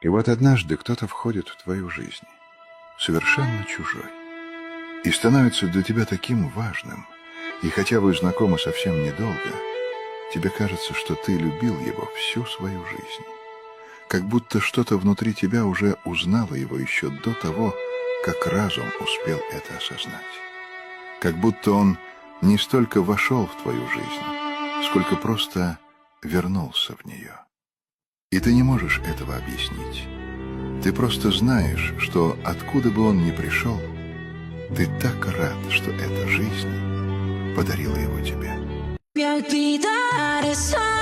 И вот однажды кто-то входит в твою жизнь, совершенно чужой, и становится для тебя таким важным, и хотя вы знакомы совсем недолго, тебе кажется, что ты любил его всю свою жизнь. Как будто что-то внутри тебя уже узнало его еще до того, как разум успел это осознать. Как будто он не столько вошел в твою жизнь, сколько просто вернулся в нее. И ты не можешь этого объяснить. Ты просто знаешь, что откуда бы он ни пришел, ты так рад, что эта жизнь подарила его тебе. Mi olvidar esa